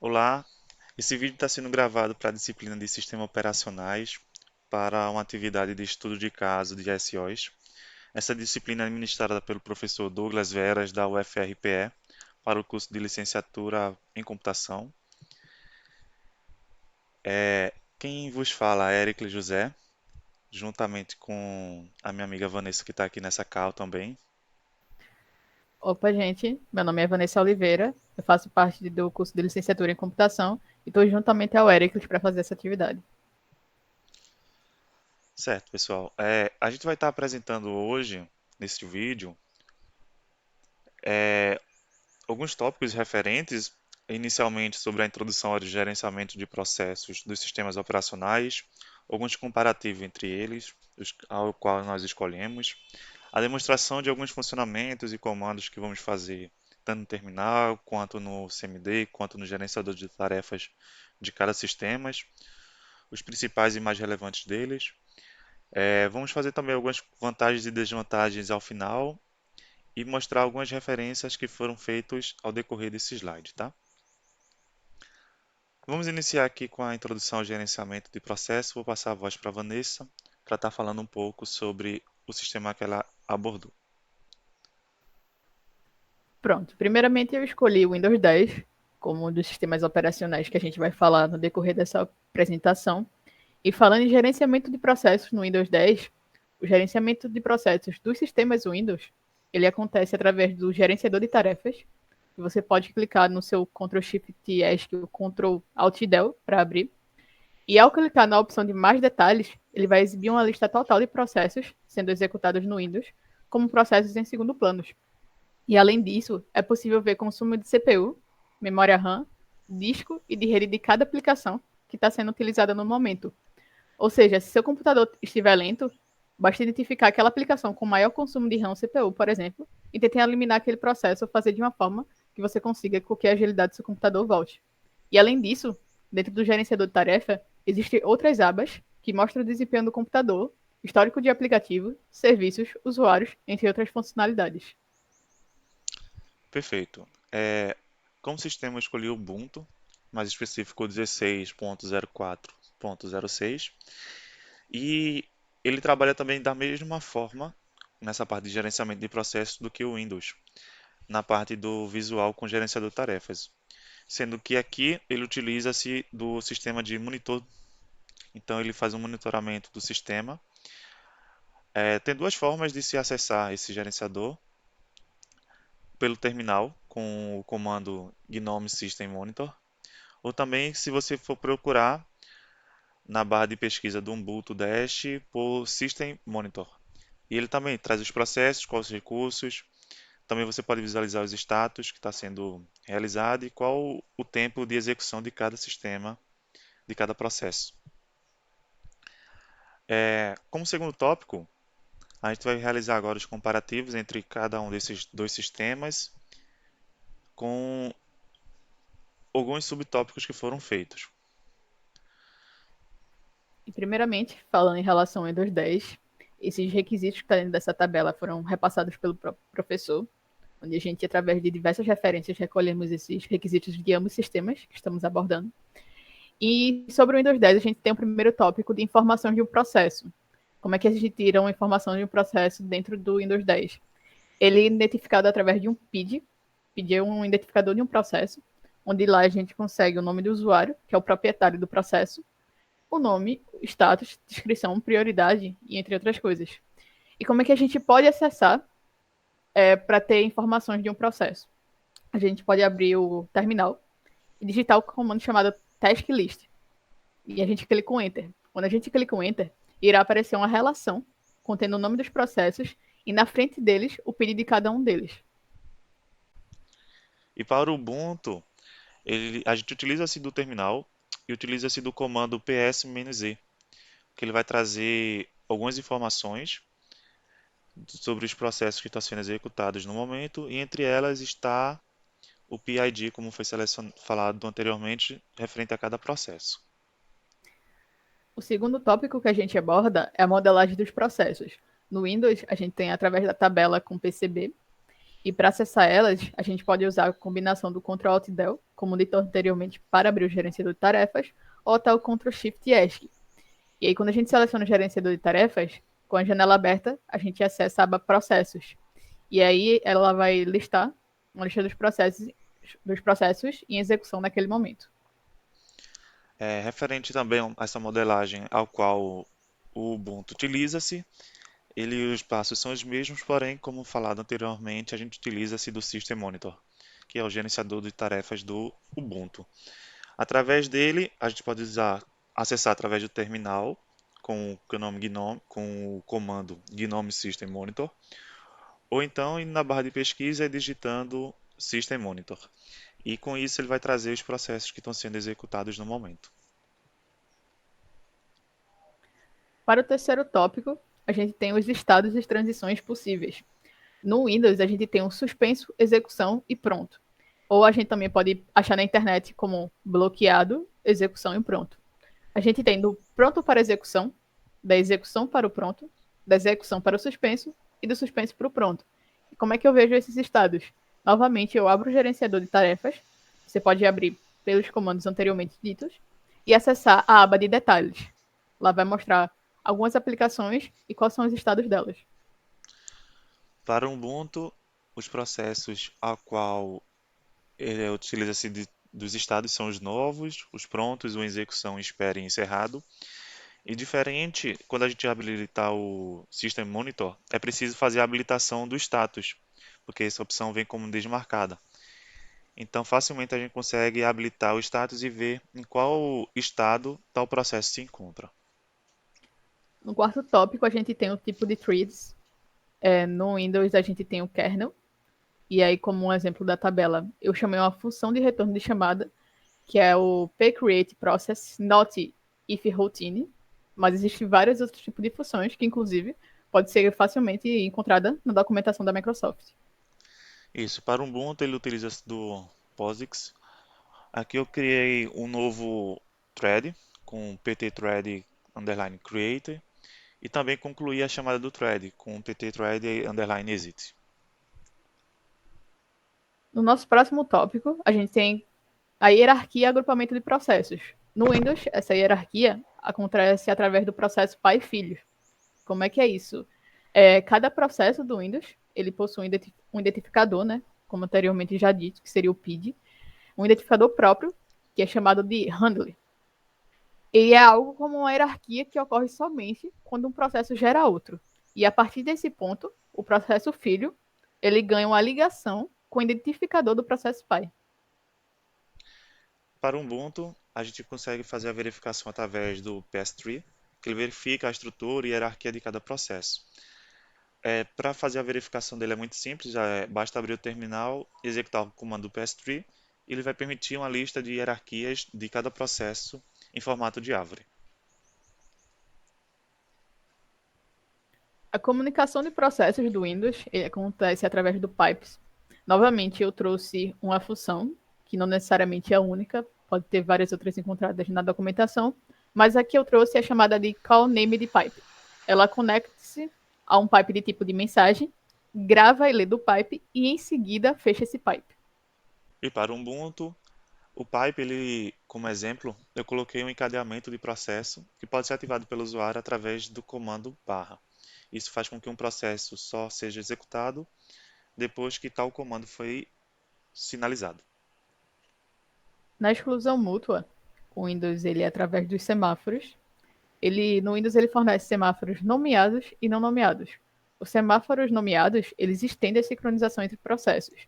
Olá, esse vídeo está sendo gravado para a disciplina de Sistemas Operacionais para uma atividade de estudo de caso de SOs. Essa disciplina é ministrada pelo professor Douglas Veras, da UFRPE, para o curso de licenciatura em computação. Quem vos fala é Ericles José, juntamente com a minha amiga Vanessa, que está aqui nessa call também. Opa, gente. Meu nome é Vanessa Oliveira. Eu faço parte do curso de licenciatura em computação e estou juntamente ao Ericles para fazer essa atividade. Certo, pessoal. A gente vai estar apresentando hoje, neste vídeo, alguns tópicos referentes, inicialmente sobre a introdução ao gerenciamento de processos dos sistemas operacionais, alguns comparativos entre eles, ao qual nós escolhemos, a demonstração de alguns funcionamentos e comandos que vamos fazer, tanto no terminal, quanto no CMD, quanto no gerenciador de tarefas de cada sistema, os principais e mais relevantes deles. Vamos fazer também algumas vantagens e desvantagens ao final e mostrar algumas referências que foram feitas ao decorrer desse slide, tá? Vamos iniciar aqui com a introdução ao gerenciamento de processo. Vou passar a voz para a Vanessa para estar falando um pouco sobre o sistema que ela abordou. Pronto. Primeiramente, eu escolhi o Windows 10 como um dos sistemas operacionais que a gente vai falar no decorrer dessa apresentação. E falando em gerenciamento de processos no Windows 10, o gerenciamento de processos dos sistemas Windows, ele acontece através do gerenciador de tarefas. Que Você pode clicar no seu Ctrl Shift ESC, o Ctrl Alt Del para abrir. E ao clicar na opção de mais detalhes, ele vai exibir uma lista total de processos sendo executados no Windows, como processos em segundo plano. E além disso, é possível ver consumo de CPU, memória RAM, disco e de rede de cada aplicação que está sendo utilizada no momento. Ou seja, se seu computador estiver lento, basta identificar aquela aplicação com maior consumo de RAM ou CPU, por exemplo, e tentar eliminar aquele processo ou fazer de uma forma que você consiga com que a agilidade do seu computador volte. E além disso, dentro do gerenciador de tarefa, existem outras abas que mostram o desempenho do computador, histórico de aplicativo, serviços, usuários, entre outras funcionalidades. Perfeito. Como sistema, eu escolhi o Ubuntu, mais específico 16.04.06, e ele trabalha também da mesma forma nessa parte de gerenciamento de processos do que o Windows, na parte do visual com gerenciador de tarefas. Sendo que aqui ele utiliza-se do sistema de monitor, então ele faz um monitoramento do sistema. Tem duas formas de se acessar esse gerenciador: pelo terminal com o comando gnome system monitor, ou também se você for procurar na barra de pesquisa do Ubuntu Dash por System Monitor. E ele também traz os processos, quais os recursos, também você pode visualizar os status que está sendo realizado e qual o tempo de execução de cada sistema, de cada processo. Como segundo tópico, a gente vai realizar agora os comparativos entre cada um desses dois sistemas com alguns subtópicos que foram feitos. E primeiramente, falando em relação ao Windows 10, esses requisitos que estão dentro dessa tabela foram repassados pelo próprio professor, onde a gente, através de diversas referências, recolhemos esses requisitos de ambos os sistemas que estamos abordando. E sobre o Windows 10, a gente tem o primeiro tópico de informações de um processo. Como é que a gente tira uma informação de um processo dentro do Windows 10? Ele é identificado através de um PID. PID é um identificador de um processo, onde lá a gente consegue o nome do usuário, que é o proprietário do processo, o nome, o status, descrição, prioridade e entre outras coisas. E como é que a gente pode acessar para ter informações de um processo? A gente pode abrir o terminal e digitar o comando chamado task list. E a gente clica com Enter. Quando a gente clica com Enter, irá aparecer uma relação contendo o nome dos processos e na frente deles o pedido de cada um deles. E para o Ubuntu, a gente utiliza-se do terminal e utiliza-se do comando ps-z, que ele vai trazer algumas informações sobre os processos que estão sendo executados no momento, e entre elas está o PID, como foi falado anteriormente, referente a cada processo. O segundo tópico que a gente aborda é a modelagem dos processos. No Windows, a gente tem através da tabela com PCB, E para acessar elas, a gente pode usar a combinação do Ctrl Alt Del, como dito anteriormente, para abrir o gerenciador de tarefas, ou até o Ctrl Shift ESC. E aí, quando a gente seleciona o gerenciador de tarefas, com a janela aberta, a gente acessa a aba Processos. E aí ela vai listar uma lista dos processos em execução naquele momento. Referente também a essa modelagem ao qual o Ubuntu utiliza-se, ele e os passos são os mesmos, porém, como falado anteriormente, a gente utiliza-se do System Monitor, que é o gerenciador de tarefas do Ubuntu. Através dele, a gente pode acessar através do terminal com o nome Gnome, com o comando Gnome System Monitor, ou então indo na barra de pesquisa e digitando System Monitor. E com isso ele vai trazer os processos que estão sendo executados no momento. Para o terceiro tópico, a gente tem os estados e transições possíveis. No Windows, a gente tem um suspenso, execução e pronto. Ou a gente também pode achar na internet como bloqueado, execução e pronto. A gente tem do pronto para execução, da execução para o pronto, da execução para o suspenso e do suspenso para o pronto. E como é que eu vejo esses estados? Novamente, eu abro o gerenciador de tarefas. Você pode abrir pelos comandos anteriormente ditos e acessar a aba de detalhes. Lá vai mostrar algumas aplicações e quais são os estados delas. Para o Ubuntu, os processos a qual ele utiliza-se dos estados são os novos, os prontos, o execução, espere e encerrado. E diferente, quando a gente habilitar o System Monitor, é preciso fazer a habilitação do status, porque essa opção vem como desmarcada. Então, facilmente a gente consegue habilitar o status e ver em qual estado tal processo se encontra. No quarto tópico, a gente tem o tipo de trees. No Windows, a gente tem o kernel. E aí, como um exemplo da tabela, eu chamei uma função de retorno de chamada, que é o pcreateProcess not if routine. Mas existem vários outros tipos de funções que, inclusive, pode ser facilmente encontrada na documentação da Microsoft. Isso, para o Ubuntu ele utiliza-se do POSIX. Aqui eu criei um novo thread com pt-thread underline create e também concluí a chamada do thread com pt-thread underline exit. No nosso próximo tópico, a gente tem a hierarquia e agrupamento de processos. No Windows, essa hierarquia acontece através do processo pai e filho. Como é que é isso? Cada processo do Windows, ele possui um identificador, né? Como anteriormente já dito, que seria o PID, um identificador próprio, que é chamado de handler. E é algo como uma hierarquia que ocorre somente quando um processo gera outro. E a partir desse ponto, o processo filho, ele ganha uma ligação com o identificador do processo pai. Para o Ubuntu, a gente consegue fazer a verificação através do PS3, que ele verifica a estrutura e hierarquia de cada processo. Para fazer a verificação dele é muito simples, basta abrir o terminal, executar o comando do PS3 e ele vai permitir uma lista de hierarquias de cada processo em formato de árvore. A comunicação de processos do Windows acontece através do pipes. Novamente, eu trouxe uma função, que não necessariamente é a única, pode ter várias outras encontradas na documentação, mas aqui eu trouxe a chamada de call name de pipe. Ela conecta-se a um pipe de tipo de mensagem, grava e lê do pipe e em seguida fecha esse pipe. E para o Ubuntu, o pipe, ele, como exemplo, eu coloquei um encadeamento de processo que pode ser ativado pelo usuário através do comando barra. Isso faz com que um processo só seja executado depois que tal comando foi sinalizado. Na exclusão mútua, o Windows ele é através dos semáforos. No Windows ele fornece semáforos nomeados e não nomeados. Os semáforos nomeados, eles estendem a sincronização entre processos.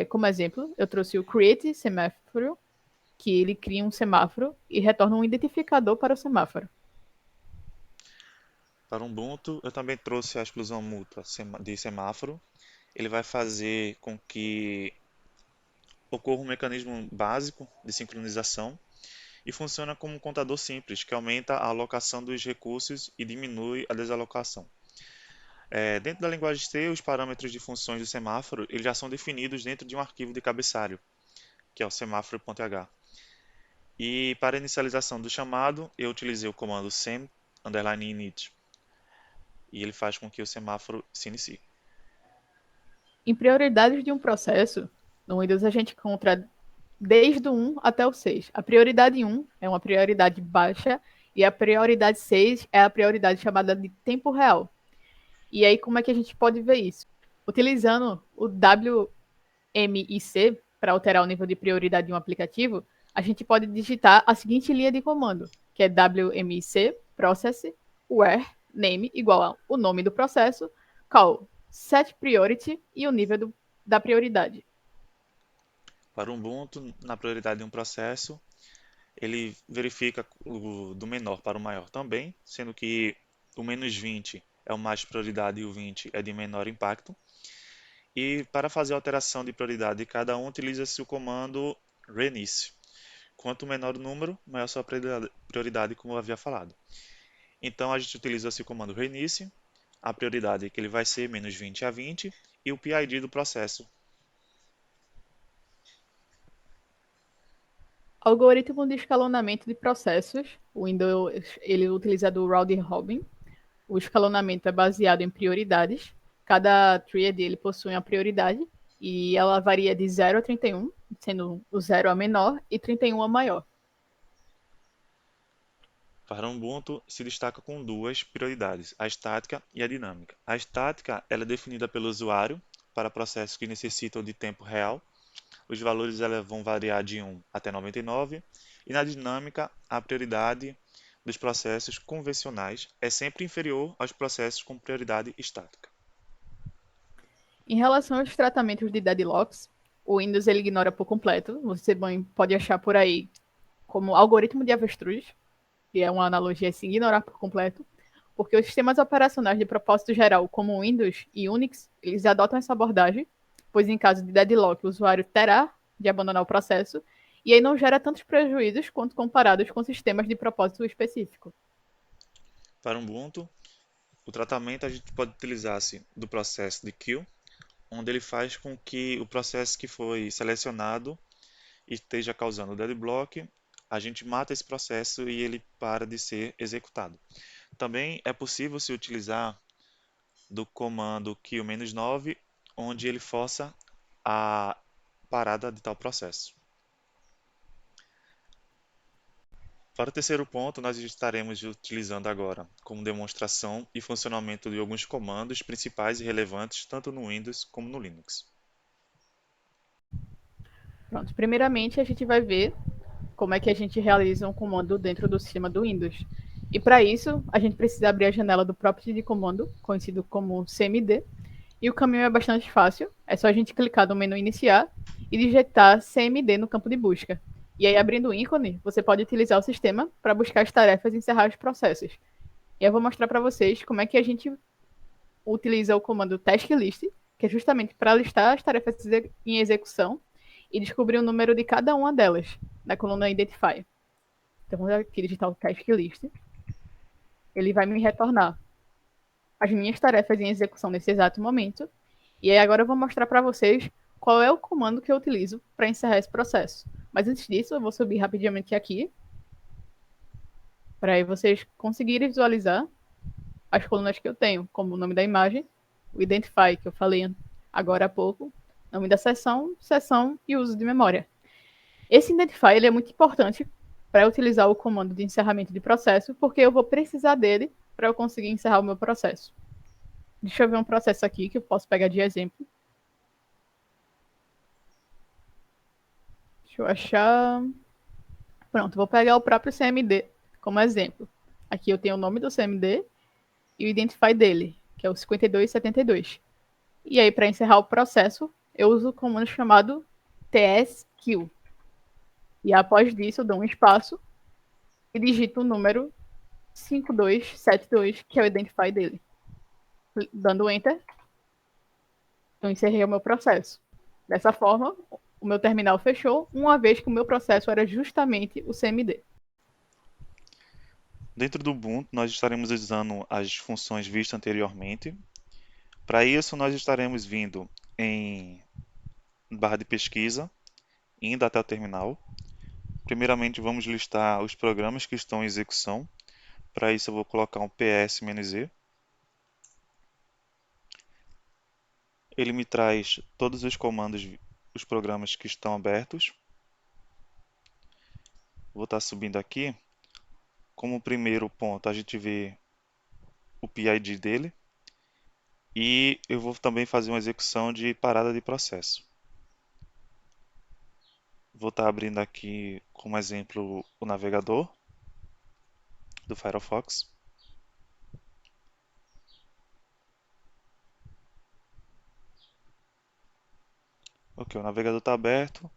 Como exemplo, eu trouxe o create semáforo, que ele cria um semáforo e retorna um identificador para o semáforo. Para o Ubuntu, eu também trouxe a exclusão mútua de semáforo. Ele vai fazer com que ocorra um mecanismo básico de sincronização e funciona como um contador simples, que aumenta a alocação dos recursos e diminui a desalocação. Dentro da linguagem C, os parâmetros de funções do semáforo eles já são definidos dentro de um arquivo de cabeçalho, que é o semáforo.h. E para a inicialização do chamado, eu utilizei o comando sem_init, e ele faz com que o semáforo se inicie. Em prioridades de um processo, no Windows a gente encontra desde o 1 até o 6. A prioridade 1 é uma prioridade baixa e a prioridade 6 é a prioridade chamada de tempo real. E aí, como é que a gente pode ver isso? Utilizando o WMIC para alterar o nível de prioridade de um aplicativo, a gente pode digitar a seguinte linha de comando, que é WMIC process where name igual ao nome do processo, call set priority e o nível da prioridade. Para o Ubuntu, na prioridade de um processo, ele verifica do menor para o maior também, sendo que o -20 é o mais prioridade e o 20 é de menor impacto. E para fazer a alteração de prioridade de cada um, utiliza-se o comando renice. Quanto menor o número, maior a sua prioridade, como eu havia falado. Então a gente utiliza esse comando renice, a prioridade que ele vai ser -20 a 20 e o PID do processo. Algoritmo de escalonamento de processos. O Windows ele utiliza do round robin. O escalonamento é baseado em prioridades. Cada thread ele possui uma prioridade e ela varia de 0 a 31, sendo o 0 a menor e 31 a maior. Para o Ubuntu se destaca com duas prioridades, a estática e a dinâmica. A estática ela é definida pelo usuário para processos que necessitam de tempo real. Os valores vão variar de 1 até 99. E na dinâmica, a prioridade dos processos convencionais é sempre inferior aos processos com prioridade estática. Em relação aos tratamentos de deadlocks, o Windows ele ignora por completo. Você pode achar por aí como algoritmo de avestruz, que é uma analogia assim, ignorar por completo, porque os sistemas operacionais de propósito geral, como o Windows e Unix, eles adotam essa abordagem, pois em caso de deadlock, o usuário terá de abandonar o processo, e aí não gera tantos prejuízos quanto comparados com sistemas de propósito específico. Para o Ubuntu, o tratamento a gente pode utilizar-se do processo de kill, onde ele faz com que o processo que foi selecionado esteja causando deadblock, a gente mata esse processo e ele para de ser executado. Também é possível se utilizar do comando kill-9, onde ele força a parada de tal processo. Para o terceiro ponto, nós estaremos utilizando agora como demonstração e funcionamento de alguns comandos principais e relevantes tanto no Windows como no Linux. Pronto, primeiramente a gente vai ver como é que a gente realiza um comando dentro do sistema do Windows. E para isso, a gente precisa abrir a janela do próprio de comando, conhecido como CMD, e o caminho é bastante fácil, é só a gente clicar no menu iniciar e digitar CMD no campo de busca. E aí, abrindo o ícone, você pode utilizar o sistema para buscar as tarefas e encerrar os processos. E eu vou mostrar para vocês como é que a gente utiliza o comando tasklist, que é justamente para listar as tarefas em execução e descobrir o número de cada uma delas, na coluna Identify. Então, vamos aqui digitar o tasklist. Ele vai me retornar as minhas tarefas em execução nesse exato momento. E aí agora eu vou mostrar para vocês qual é o comando que eu utilizo para encerrar esse processo. Mas antes disso, eu vou subir rapidamente aqui, para aí vocês conseguirem visualizar as colunas que eu tenho, como o nome da imagem, o Identify, que eu falei agora há pouco, nome da seção, seção e uso de memória. Esse Identify ele é muito importante para utilizar o comando de encerramento de processo, porque eu vou precisar dele para eu conseguir encerrar o meu processo. Deixa eu ver um processo aqui que eu posso pegar de exemplo. Deixa eu achar. Pronto, vou pegar o próprio CMD como exemplo. Aqui eu tenho o nome do CMD e o Identify dele, que é o 5272. E aí, para encerrar o processo, eu uso o comando chamado tskill. E após disso, eu dou um espaço e digito o número 5272, que é o Identify dele. Dando Enter, eu encerrei o meu processo. Dessa forma, o meu terminal fechou, uma vez que o meu processo era justamente o CMD. Dentro do Ubuntu, nós estaremos usando as funções vistas anteriormente. Para isso, nós estaremos vindo em barra de pesquisa, indo até o terminal. Primeiramente, vamos listar os programas que estão em execução. Para isso, eu vou colocar um ps-z. Ele me traz todos os comandos, os programas que estão abertos. Vou estar subindo aqui. Como primeiro ponto, a gente vê o PID dele. E eu vou também fazer uma execução de parada de processo. Vou estar abrindo aqui como exemplo o navegador do Firefox. Ok, o navegador está aberto.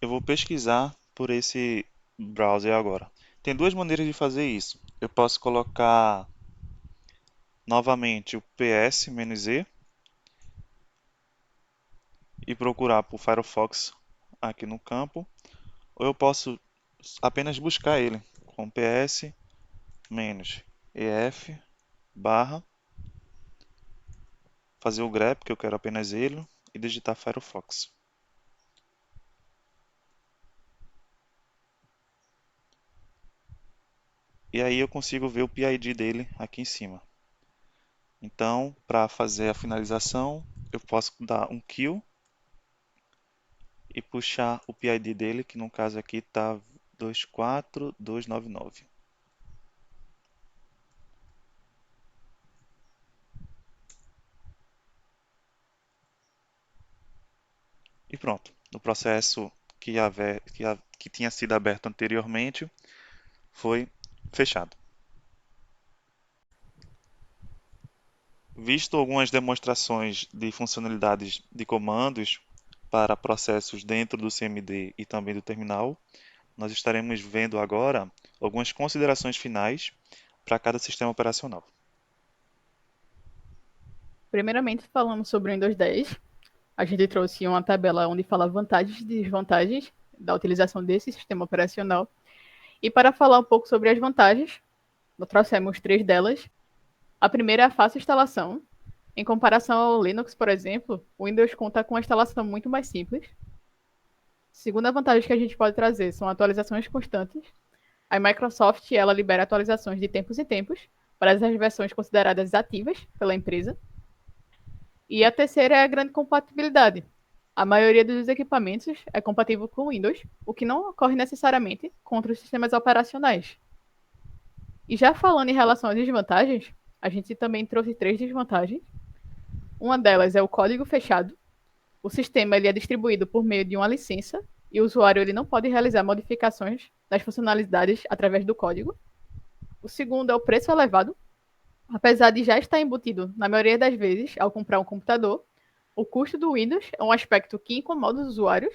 Eu vou pesquisar por esse browser agora. Tem duas maneiras de fazer isso. Eu posso colocar novamente o ps-e e procurar por Firefox aqui no campo, ou eu posso apenas buscar ele com ps-ef barra, fazer o grep, que eu quero apenas ele, e digitar Firefox. E aí eu consigo ver o PID dele aqui em cima. Então, para fazer a finalização, eu posso dar um kill e puxar o PID dele, que no caso aqui está 24299. E pronto. No processo que tinha sido aberto anteriormente, foi fechado. Visto algumas demonstrações de funcionalidades de comandos para processos dentro do CMD e também do terminal, nós estaremos vendo agora algumas considerações finais para cada sistema operacional. Primeiramente, falando sobre o Windows 10, a gente trouxe uma tabela onde fala vantagens e desvantagens da utilização desse sistema operacional. E para falar um pouco sobre as vantagens, nós trouxemos três delas. A primeira é a fácil instalação. Em comparação ao Linux, por exemplo, o Windows conta com uma instalação muito mais simples. Segunda vantagem que a gente pode trazer são atualizações constantes. A Microsoft ela libera atualizações de tempos em tempos para as versões consideradas ativas pela empresa. E a terceira é a grande compatibilidade. A maioria dos equipamentos é compatível com o Windows, o que não ocorre necessariamente com outros sistemas operacionais. E já falando em relação às desvantagens, a gente também trouxe três desvantagens. Uma delas é o código fechado. O sistema ele é distribuído por meio de uma licença e o usuário ele não pode realizar modificações das funcionalidades através do código. O segundo é o preço elevado. Apesar de já estar embutido, na maioria das vezes, ao comprar um computador, o custo do Windows é um aspecto que incomoda os usuários.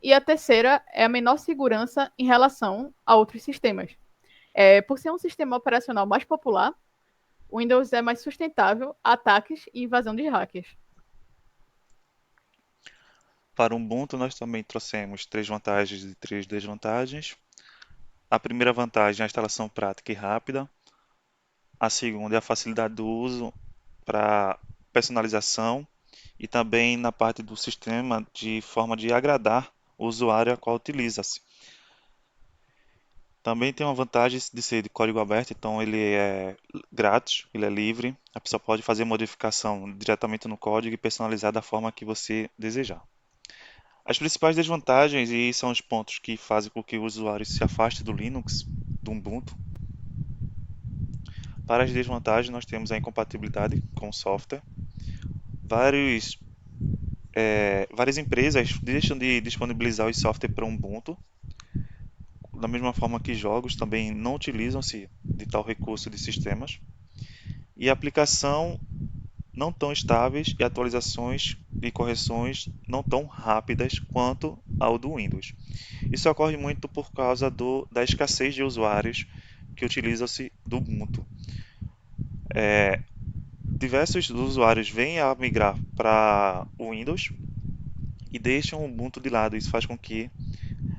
E a terceira é a menor segurança em relação a outros sistemas. Por ser um sistema operacional mais popular, o Windows é mais sustentável a ataques e invasão de hackers. Para o Ubuntu, nós também trouxemos três vantagens e três desvantagens. A primeira vantagem é a instalação prática e rápida. A segunda é a facilidade do uso para personalização e também na parte do sistema de forma de agradar o usuário a qual utiliza-se. Também tem uma vantagem de ser de código aberto, então ele é grátis, ele é livre. A pessoa pode fazer modificação diretamente no código e personalizar da forma que você desejar. As principais desvantagens, e são os pontos que fazem com que o usuário se afaste do Linux, do Ubuntu. Para as desvantagens, nós temos a incompatibilidade com o software. Vários, várias empresas deixam de disponibilizar o software para o Ubuntu, da mesma forma que jogos também não utilizam-se de tal recurso de sistemas. E a aplicação não tão estáveis e atualizações e correções não tão rápidas quanto ao do Windows. Isso ocorre muito por causa da escassez de usuários que utilizam-se do Ubuntu. Diversos usuários vêm a migrar para o Windows e deixam o Ubuntu de lado. Isso faz com que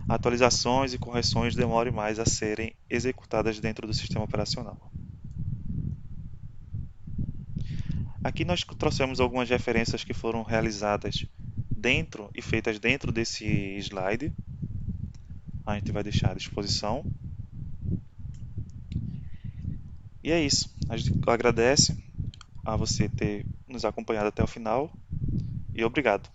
atualizações e correções demorem mais a serem executadas dentro do sistema operacional. Aqui nós trouxemos algumas referências que foram realizadas dentro e feitas dentro desse slide. A gente vai deixar à disposição. E é isso. A gente agradece a você ter nos acompanhado até o final e obrigado.